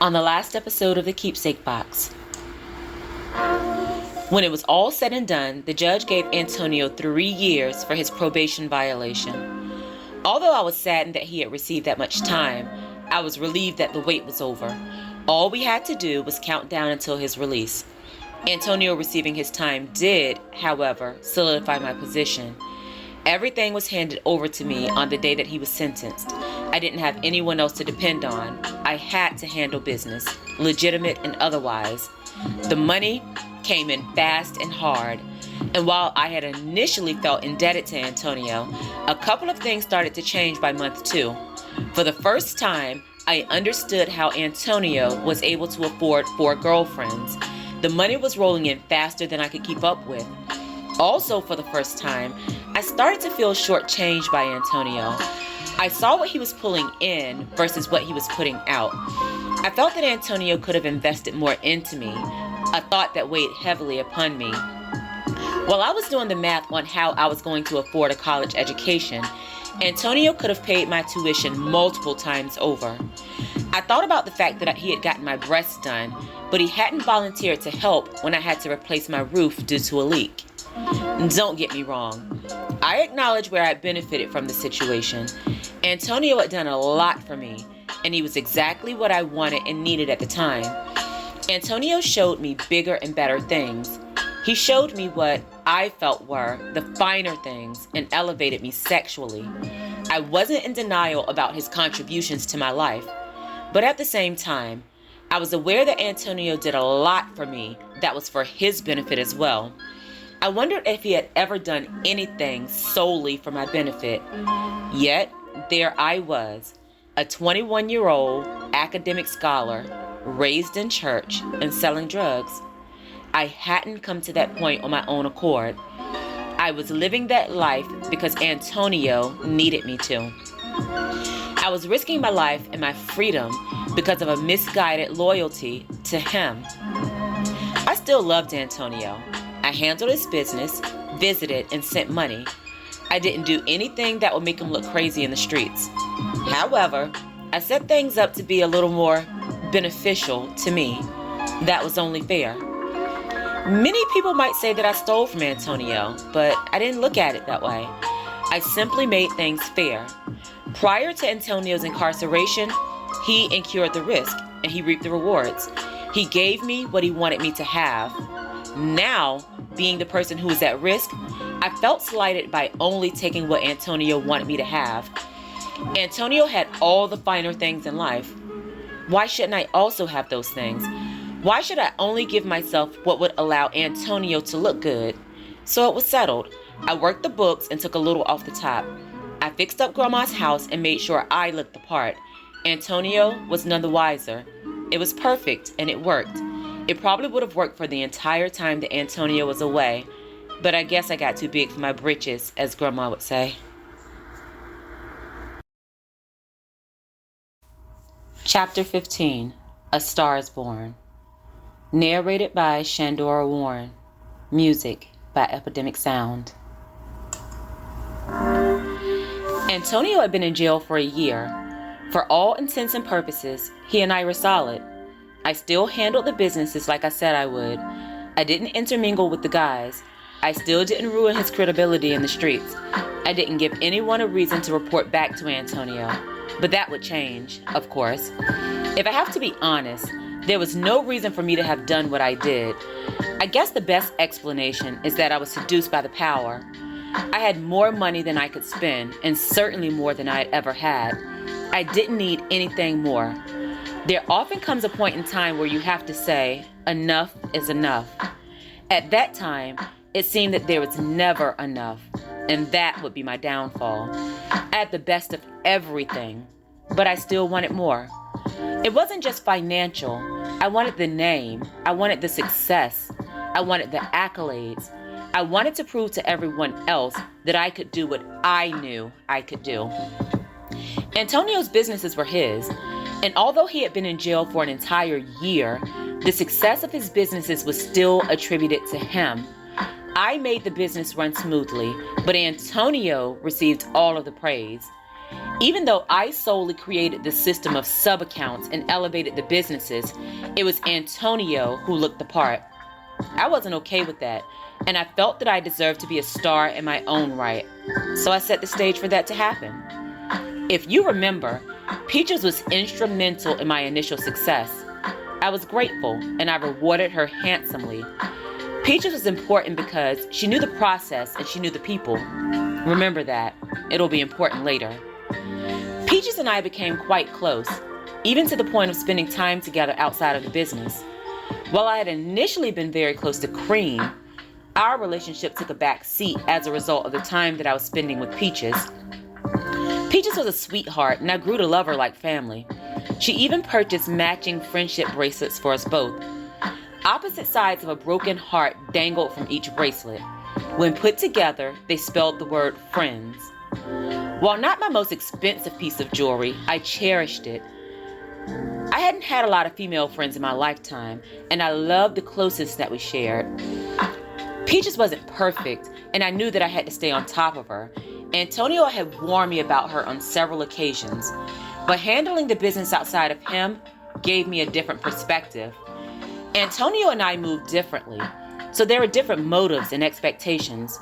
On the last episode of the Keepsake box. When it was all said and done, the judge gave Antonio 3 years for his probation violation. Although I was saddened that he had received that much time, I was relieved that the wait was over. All we had to do was count down until his release. Antonio receiving his time did, however, solidify my position. Everything was handed over to me on the day that he was sentenced. I didn't have anyone else to depend on. I had to handle business, legitimate and otherwise. The money came in fast and hard. And while I had initially felt indebted to Antonio, a couple of things started to change by month 2. For the first time, I understood how Antonio was able to afford 4 girlfriends. The money was rolling in faster than I could keep up with. Also, for the first time, I started to feel shortchanged by Antonio. I saw what he was pulling in versus what he was putting out. I felt that Antonio could have invested more into me, a thought that weighed heavily upon me. While I was doing the math on how I was going to afford a college education, Antonio could have paid my tuition multiple times over. I thought about the fact that he had gotten my breasts done, but he hadn't volunteered to help when I had to replace my roof due to a leak. Don't get me wrong. I acknowledge where I benefited from the situation. Antonio had done a lot for me, and he was exactly what I wanted and needed at the time. Antonio showed me bigger and better things. He showed me what I felt were the finer things and elevated me sexually. I wasn't in denial about his contributions to my life, but at the same time, I was aware that Antonio did a lot for me that was for his benefit as well. I wondered if he had ever done anything solely for my benefit. Yet, there I was, a 21-year-old academic scholar, raised in church and selling drugs. I hadn't come to that point on my own accord. I was living that life because Antonio needed me to. I was risking my life and my freedom because of a misguided loyalty to him. I still loved Antonio. I handled his business, visited, and sent money. I didn't do anything that would make him look crazy in the streets. However, I set things up to be a little more beneficial to me. That was only fair. Many people might say that I stole from Antonio, but I didn't look at it that way. I simply made things fair. Prior to Antonio's incarceration, he incurred the risk and he reaped the rewards. He gave me what he wanted me to have. Now, being the person who is at risk, I felt slighted by only taking what Antonio wanted me to have. Antonio had all the finer things in life. Why shouldn't I also have those things? Why should I only give myself what would allow Antonio to look good? So it was settled. I worked the books and took a little off the top. I fixed up Grandma's house and made sure I looked the part. Antonio was none the wiser. It was perfect and it worked. It probably would have worked for the entire time that Antonio was away, but I guess I got too big for my britches, as Grandma would say. Chapter 15, A Star is Born. Narrated by Shandora Warren. Music by Epidemic Sound. Antonio had been in jail for a year. For all intents and purposes, he and I were solid. I still handled the businesses like I said I would. I didn't intermingle with the guys. I still didn't ruin his credibility in the streets. I didn't give anyone a reason to report back to Antonio. But that would change, of course. If I have to be honest, there was no reason for me to have done what I did. I guess the best explanation is that I was seduced by the power. I had more money than I could spend, and certainly more than I had ever had. I didn't need anything more. There often comes a point in time where you have to say, enough is enough. At that time, it seemed that there was never enough, and that would be my downfall. I had the best of everything, but I still wanted more. It wasn't just financial. I wanted the name. I wanted the success. I wanted the accolades. I wanted to prove to everyone else that I could do what I knew I could do. Antonio's businesses were his, and although he had been in jail for an entire year, the success of his businesses was still attributed to him. I made the business run smoothly, but Antonio received all of the praise. Even though I solely created the system of sub-accounts and elevated the businesses, it was Antonio who looked the part. I wasn't okay with that, and I felt that I deserved to be a star in my own right. So I set the stage for that to happen. If you remember, Peaches was instrumental in my initial success. I was grateful, and I rewarded her handsomely. Peaches was important because she knew the process and she knew the people. Remember that. It'll be important later. Peaches and I became quite close, even to the point of spending time together outside of the business. While I had initially been very close to Cream, our relationship took a back seat as a result of the time that I was spending with Peaches. Peaches was a sweetheart, and I grew to love her like family. She even purchased matching friendship bracelets for us both. Opposite sides of a broken heart dangled from each bracelet. When put together, they spelled the word friends. While not my most expensive piece of jewelry, I cherished it. I hadn't had a lot of female friends in my lifetime, and I loved the closeness that we shared. Peaches wasn't perfect, and I knew that I had to stay on top of her. Antonio had warned me about her on several occasions, but handling the business outside of him gave me a different perspective. Antonio and I moved differently, so there were different motives and expectations.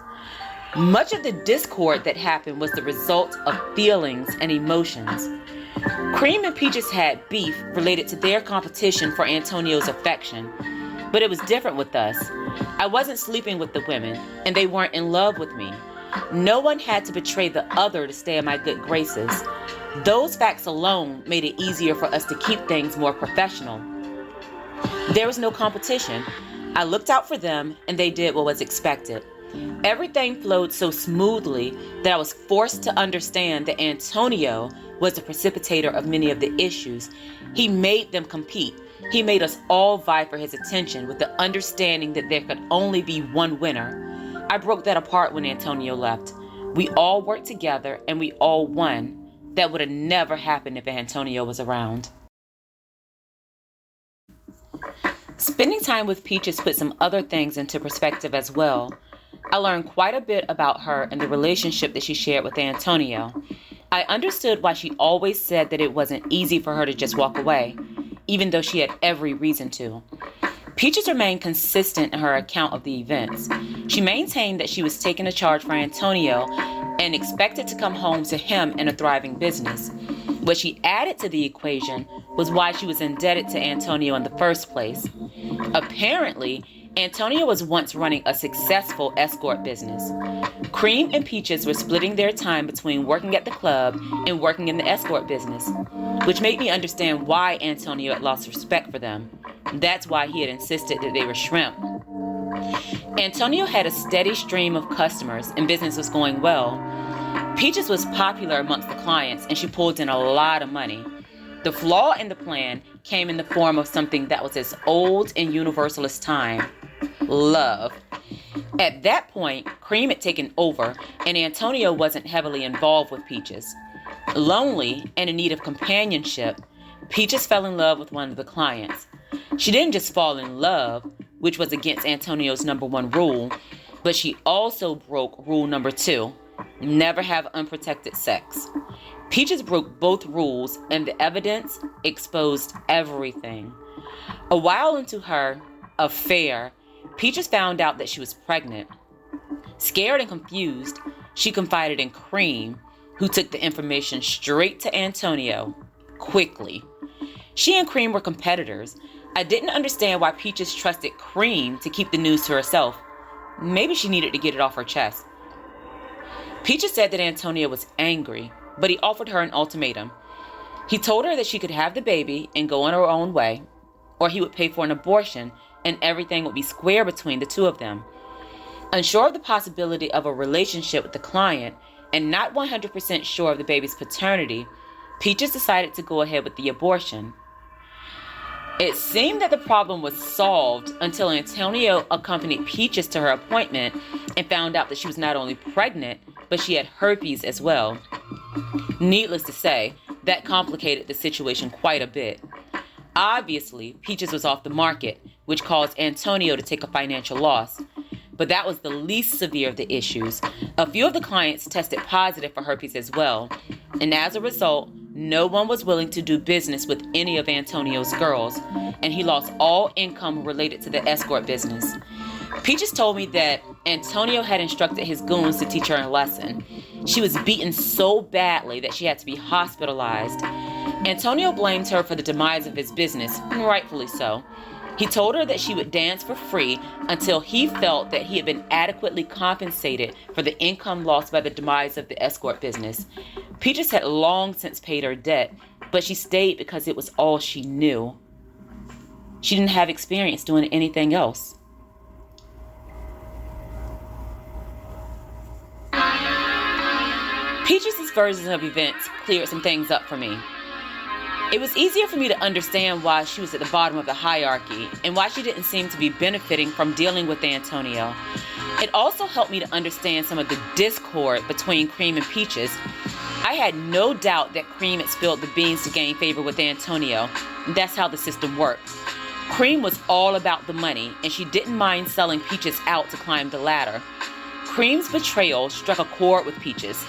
Much of the discord that happened was the result of feelings and emotions. Cream and Peaches had beef related to their competition for Antonio's affection, but it was different with us. I wasn't sleeping with the women, and they weren't in love with me. No one had to betray the other to stay in my good graces. Those facts alone made it easier for us to keep things more professional. There was no competition. I looked out for them, and they did what was expected. Everything flowed so smoothly that I was forced to understand that Antonio was the precipitator of many of the issues. He made them compete. He made us all vie for his attention with the understanding that there could only be one winner. I broke that apart when Antonio left. We all worked together and we all won. That would have never happened if Antonio was around. Spending time with Peaches put some other things into perspective as well. I learned quite a bit about her and the relationship that she shared with Antonio. I understood why she always said that it wasn't easy for her to just walk away, even though she had every reason to. Peaches remained consistent in her account of the events. She maintained that she was taking a charge for Antonio and expected to come home to him in a thriving business. What she added to the equation was why she was indebted to Antonio in the first place. Apparently, Antonio was once running a successful escort business. Cream and Peaches were splitting their time between working at the club and working in the escort business, which made me understand why Antonio had lost respect for them. That's why he had insisted that they were shrimp. Antonio had a steady stream of customers and business was going well. Peaches was popular amongst the clients and she pulled in a lot of money. The flaw in the plan came in the form of something that was as old and universal as time: love. At that point, Cream had taken over and Antonio wasn't heavily involved with Peaches. Lonely and in need of companionship, Peaches fell in love with one of the clients. She didn't just fall in love, which was against Antonio's number one rule, but she also broke rule number 2, never have unprotected sex. Peaches broke both rules and the evidence exposed everything. A while into her affair, Peaches found out that she was pregnant. Scared and confused, she confided in Cream, who took the information straight to Antonio quickly. She and Cream were competitors. I didn't understand why Peaches trusted Cream to keep the news to herself. Maybe she needed to get it off her chest. Peaches said that Antonio was angry, but he offered her an ultimatum. He told her that she could have the baby and go on her own way, or he would pay for an abortion and everything would be square between the two of them. Unsure of the possibility of a relationship with the client and not 100% sure of the baby's paternity, Peaches decided to go ahead with the abortion. It seemed that the problem was solved until Antonio accompanied Peaches to her appointment and found out that she was not only pregnant, but she had herpes as well. Needless to say, that complicated the situation quite a bit. Obviously, Peaches was off the market, which caused Antonio to take a financial loss. But that was the least severe of the issues. A few of the clients tested positive for herpes as well. and as a result, no one was willing to do business with any of Antonio's girls, and he lost all income related to the escort business. Peaches told me that Antonio had instructed his goons to teach her a lesson. She was beaten so badly that she had to be hospitalized. Antonio blamed her for the demise of his business, and rightfully so. He told her that she would dance for free until he felt that he had been adequately compensated for the income lost by the demise of the escort business. Peaches had long since paid her debt, but she stayed because it was all she knew. She didn't have experience doing anything else. Peaches' version of events cleared some things up for me. It was easier for me to understand why she was at the bottom of the hierarchy and why she didn't seem to be benefiting from dealing with Antonio. It also helped me to understand some of the discord between Cream and Peaches. I had no doubt that Cream had spilled the beans to gain favor with Antonio. That's how the system worked. Cream was all about the money, and she didn't mind selling Peaches out to climb the ladder. Cream's betrayal struck a chord with Peaches.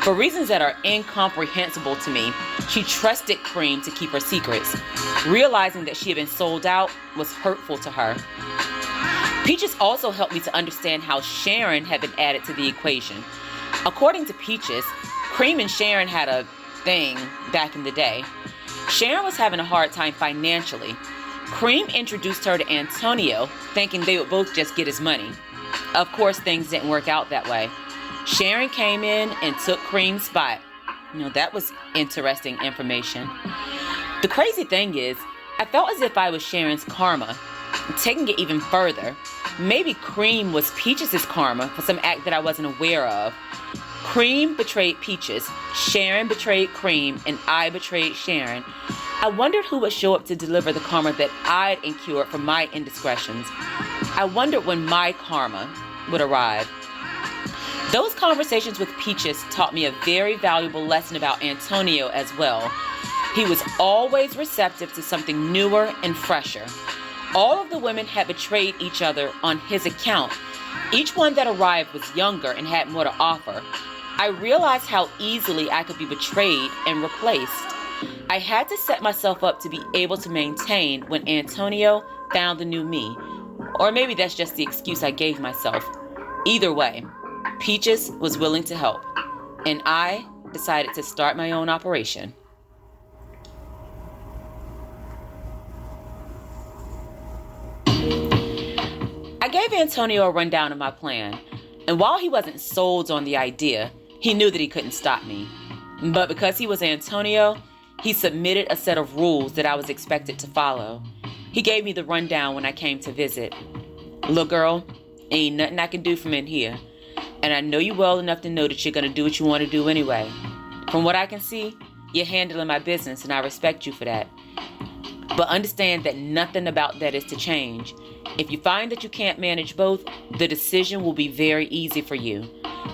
For reasons that are incomprehensible to me, she trusted Cream to keep her secrets. Realizing that she had been sold out was hurtful to her. Peaches also helped me to understand how Sharon had been added to the equation. According to Peaches, Cream and Sharon had a thing back in the day. Sharon was having a hard time financially. Cream introduced her to Antonio, thinking they would both just get his money. Of course, things didn't work out that way. Sharon came in and took Cream's spot. That was interesting information. The crazy thing is, I felt as if I was Sharon's karma. Taking it even further, maybe Cream was Peaches' karma for some act that I wasn't aware of. Cream betrayed Peaches, Sharon betrayed Cream, and I betrayed Sharon. I wondered who would show up to deliver the karma that I'd incurred for my indiscretions. I wondered when my karma would arrive. Those conversations with Peaches taught me a very valuable lesson about Antonio as well. He was always receptive to something newer and fresher. All of the women had betrayed each other on his account. Each one that arrived was younger and had more to offer. I realized how easily I could be betrayed and replaced. I had to set myself up to be able to maintain when Antonio found the new me. Or maybe that's just the excuse I gave myself. Either way, Peaches was willing to help, and I decided to start my own operation. I gave Antonio a rundown of my plan, and while he wasn't sold on the idea, he knew that he couldn't stop me. But because he was Antonio, he submitted a set of rules that I was expected to follow. He gave me the rundown when I came to visit. Look, girl, ain't nothing I can do from in here. And I know you well enough to know that you're going to do what you want to do anyway. From what I can see, you're handling my business, and I respect you for that. But understand that nothing about that is to change. If you find that you can't manage both, the decision will be very easy for you.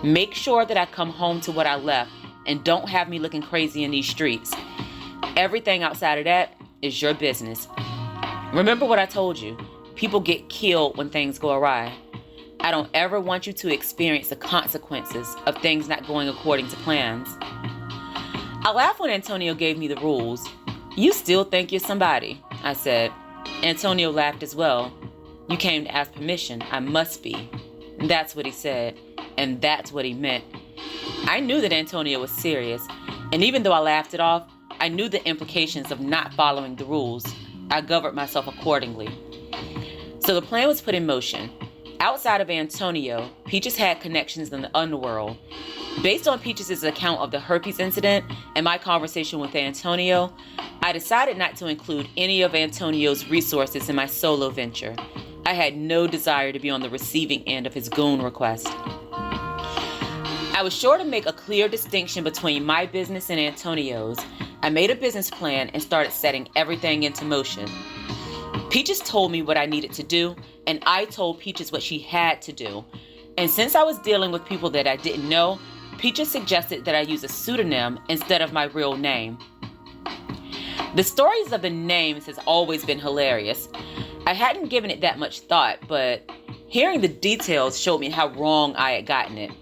Make sure that I come home to what I left, and don't have me looking crazy in these streets. Everything outside of that is your business. Remember what I told you. People get killed when things go awry. I don't ever want you to experience the consequences of things not going according to plans. I laughed when Antonio gave me the rules. You still think you're somebody, I said. Antonio laughed as well. You came to ask permission. I must be. That's what he said, and that's what he meant. I knew that Antonio was serious, and even though I laughed it off, I knew the implications of not following the rules. I governed myself accordingly. So the plan was put in motion. Outside of Antonio, Peaches had connections in the underworld. Based on Peaches' account of the herpes incident and my conversation with Antonio, I decided not to include any of Antonio's resources in my solo venture. I had no desire to be on the receiving end of his goon request. I was sure to make a clear distinction between my business and Antonio's. I made a business plan and started setting everything into motion. Peaches told me what I needed to do, and I told Peaches what she had to do. And since I was dealing with people that I didn't know, Peaches suggested that I use a pseudonym instead of my real name. The stories of the names has always been hilarious. I hadn't given it that much thought, but hearing the details showed me how wrong I had gotten it.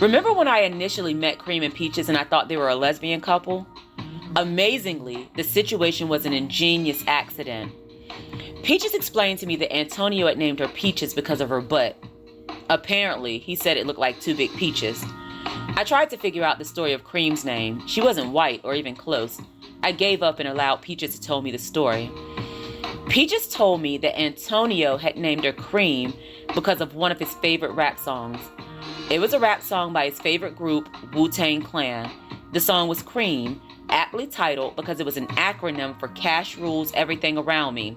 Remember when I initially met Cream and Peaches and I thought they were a lesbian couple? Amazingly, the situation was an ingenious accident. Peaches explained to me that Antonio had named her Peaches because of her butt. Apparently, he said it looked like two big peaches. I tried to figure out the story of Cream's name. She wasn't white or even close. I gave up and allowed Peaches to tell me the story. Peaches told me that Antonio had named her Cream because of one of his favorite rap songs. It was a rap song by his favorite group, Wu-Tang Clan. The song was Cream, aptly titled because it was an acronym for Cash Rules Everything Around Me.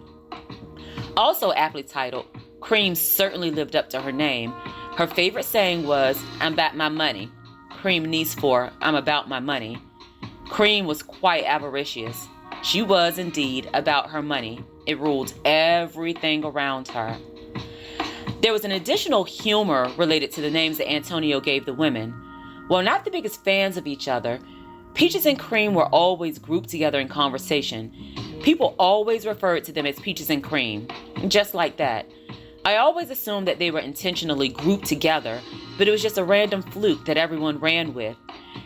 Also aptly titled, Cream certainly lived up to her name. Her favorite saying was, "I'm about my money." Cream niece for, "I'm about my money." Cream was quite avaricious. She was indeed about her money. It ruled everything around her. There was an additional humor related to the names that Antonio gave the women. While not the biggest fans of each other, Peaches and Cream were always grouped together in conversation. People always referred to them as Peaches and Cream, just like that. I always assumed that they were intentionally grouped together, but it was just a random fluke that everyone ran with.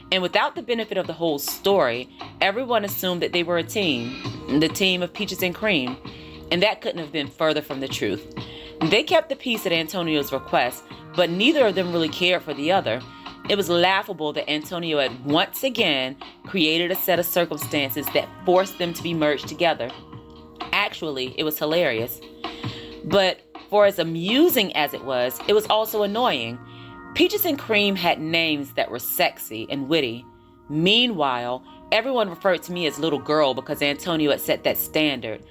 And without the benefit of the whole story, everyone assumed that they were a team, the team of Peaches and Cream, and that couldn't have been further from the truth. They kept the peace at Antonio's request, but neither of them really cared for the other. It was laughable that Antonio had once again created a set of circumstances that forced them to be merged together. Actually, it was hilarious. But for as amusing as it was also annoying. Peaches and Cream had names that were sexy and witty. Meanwhile, everyone referred to me as little girl because Antonio had set that standard.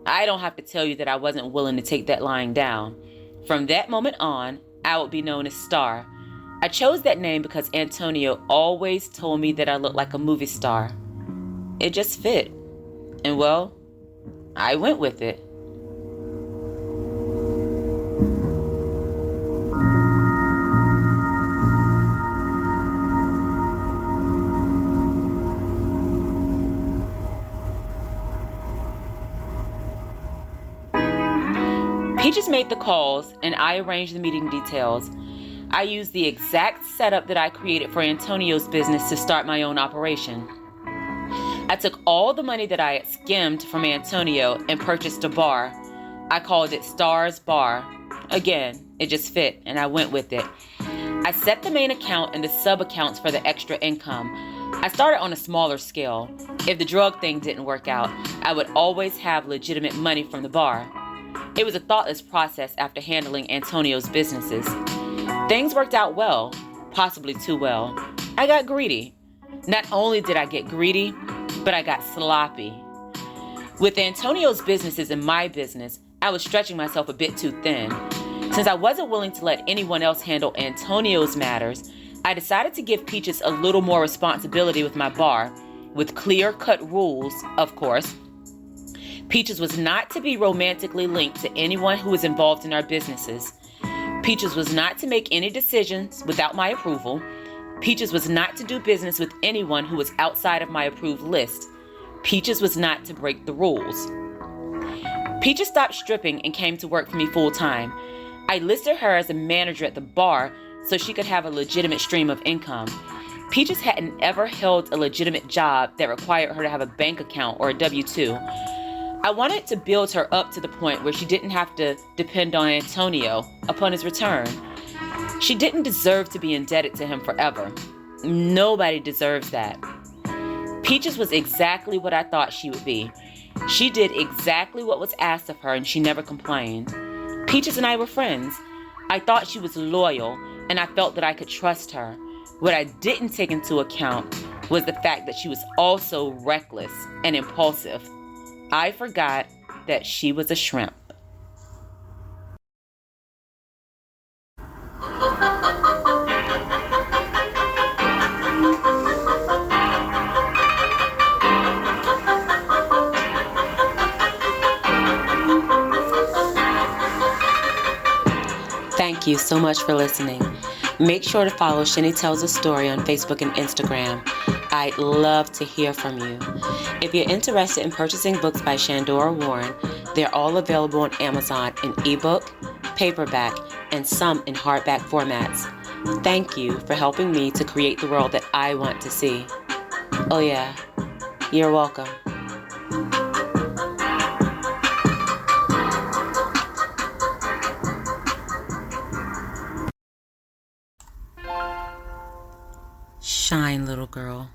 I don't have to tell you that I wasn't willing to take that lying down. From that moment on, I would be known as Star. I chose that name because Antonio always told me that I looked like a movie star. It just fit. And well, I went with it. Peaches made the calls and I arranged the meeting details. I used the exact setup that I created for Antonio's business to start my own operation. I took all the money that I had skimmed from Antonio and purchased a bar. I called it Star's Bar. Again, it just fit and I went with it. I set the main account and the sub-accounts for the extra income. I started on a smaller scale. If the drug thing didn't work out, I would always have legitimate money from the bar. It was a thoughtless process after handling Antonio's businesses. Things worked out well, possibly too well. I got greedy. Not only did I get greedy, but I got sloppy. With Antonio's businesses and my business, I was stretching myself a bit too thin. Since I wasn't willing to let anyone else handle Antonio's matters, I decided to give Peaches a little more responsibility with my bar, with clear-cut rules, of course. Peaches was not to be romantically linked to anyone who was involved in our businesses. Peaches was not to make any decisions without my approval. Peaches was not to do business with anyone who was outside of my approved list. Peaches was not to break the rules. Peaches stopped stripping and came to work for me full-time. I listed her as a manager at the bar so she could have a legitimate stream of income. Peaches hadn't ever held a legitimate job that required her to have a bank account or a W-2. I wanted to build her up to the point where she didn't have to depend on Antonio upon his return. She didn't deserve to be indebted to him forever. Nobody deserves that. Peaches was exactly what I thought she would be. She did exactly what was asked of her and she never complained. Peaches and I were friends. I thought she was loyal and I felt that I could trust her. What I didn't take into account was the fact that she was also reckless and impulsive. I forgot that she was a shrimp. Thank you so much for listening. Make sure to follow Shenny Tells a Story on Facebook and Instagram. I'd love to hear from you. If you're interested in purchasing books by Shandora Warren, they're all available on Amazon in ebook, paperback, and some in hardback formats. Thank you for helping me to create the world that I want to see. Oh yeah, you're welcome. Shine, little girl.